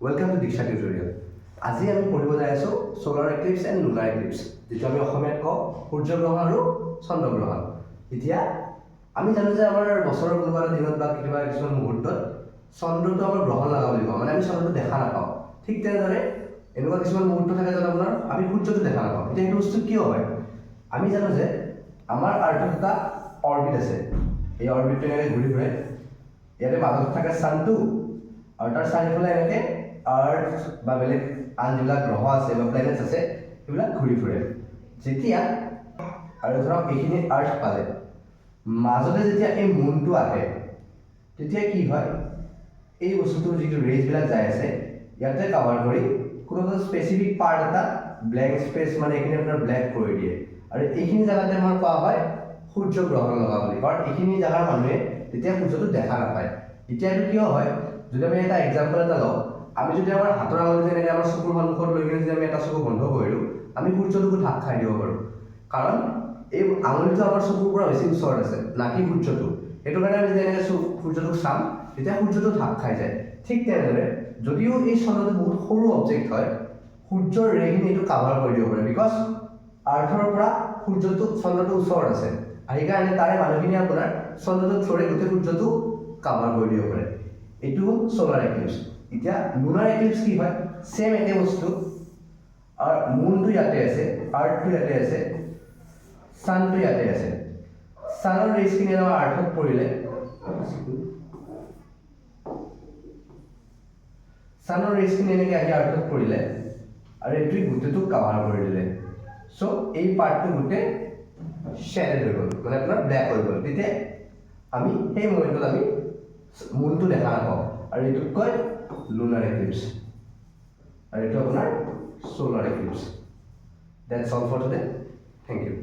Welcome to Diksha Tutorial. আজি আমি পঢ়িব যাই আছো solar eclipse and lunar eclipse, যেটো আমি অসমীয়াত কওঁ সূৰ্যগ্ৰহণ আৰু চন্দ্ৰগ্ৰহণ। এতিয়া আমি জানো যে আমাৰ বছৰৰ কোনোবা দিনত বা কেতিয়াবা কিছুমান মুহূৰ্তত চন্দ্ৰটো আমাৰ গ্ৰহণ লগা বুলি কওঁ, মানে আমি চন্দ্ৰটো দেখা নাপাওঁ। ঠিক তেনেদৰে এনেকুৱা কিছুমান মুহূৰ্ত থাকে য'ত আপোনাৰ আমি সূৰ্যটো দেখা নাপাওঁ। এতিয়া এইটো বস্তু কিয় হয়? আমি জানো যে আমাৰ আৰ্থত এটা অৰ্বিট আছে। এই অৰ্বিটটো এনেকৈ ঘূৰি ফুৰে। ইয়াতে মাজত থাকে ছানটো আৰু তাৰ চাৰিওফালে এনেকৈ আৰ্থ বা বেলেগ আন যিবিলাক গ্ৰহ আছে বা প্লেনেটছ আছে সেইবিলাক ঘূৰি ফুৰে। যেতিয়া আৰু ধৰক এইখিনি আৰ্থ পালে মাজতে যেতিয়া এই মুনটো আহে তেতিয়া কি হয়, এই বস্তুটোৰ যিটো ৰেজবিলাক যাই আছে ইয়াতে কাভাৰ কৰি কোনো এটা স্পেচিফিক পাৰ্ট এটা ব্লেংক স্পেচ, মানে এইখিনি আপোনাৰ ব্লেক কৰি দিয়ে। আৰু এইখিনি জেগাতে আমাৰ কোৱা হয় সূৰ্য গ্ৰহণ লগা বুলি, কাৰণ এইখিনি জেগাৰ মানুহে তেতিয়া সূৰ্যটো দেখা নাপায়। এতিয়া এইটো কিয় হয়? যদি আমি এটা এক্সাম্পল এটা লওঁ, আমি যদি আমাৰ হাতৰ আঙুলি যেনেকৈ আমাৰ চকুৰ সন্মুখত লৈ কিনে যদি আমি এটা চকু বন্ধ কৰি দিওঁ, আমি সূৰ্যটোকো ঢাক খাই দিব পাৰোঁ। কাৰণ এই আঙুলিটো আমাৰ চকুৰ পৰা বেছি ওচৰত আছে, নাকি সূৰ্যটো। সেইটো কাৰণে আমি যদি এনেকৈ সূৰ্যটোক চাম তেতিয়া সূৰ্যটো ঢাক খাই যায়। ঠিক তেনেদৰে যদিও এই চন্দ্ৰটো বহুত সৰু অবজেক্ট হয়, সূৰ্যৰ ৰেখিনি এইটো কাভাৰ কৰি দিব পাৰে, বিকজ আৰ্থৰ পৰা চন্দ্ৰটো ওচৰত আছে, আৰু সেইকাৰণে তাৰে মানুহখিনি আপোনাৰ চন্দ্ৰটোৰ থ্ৰুৰে গোটেই সূৰ্যটো কাভাৰ কৰি দিব পাৰে। এইটো হ'ল সোলাৰ এক্লিপছ। এতিয়া লুনাৰ এক্লিপছ কি হয়? সেম একে বস্তু, আৰু মুনটো ইয়াতে আছে, আৰ্থটো ইয়াতে আছে, ছানটো ইয়াতে আছে। ছানৰ ৰেজখিনি আমাৰ আৰ্থত পৰিলে, ছানৰ ৰেজখিনি এনেকৈ আহি আৰ্থত পৰিলে আৰু এইটোৱে গোটেইটোক কাভাৰ কৰি দিলে। চ' এই পাৰ্টটো গোটেই শ্বেডেড হৈ গ'ল, মানে আপোনাৰ ব্লেক হৈ গ'ল। তেতিয়া আমি সেই মমেণ্টত আমি মুনটো দেখা নাপাওঁ, আৰু এইটোক কয় লুনাৰ এক্লিপছ, আৰু এইটো আপোনাৰ solar eclipse. That's all for today. Thank you.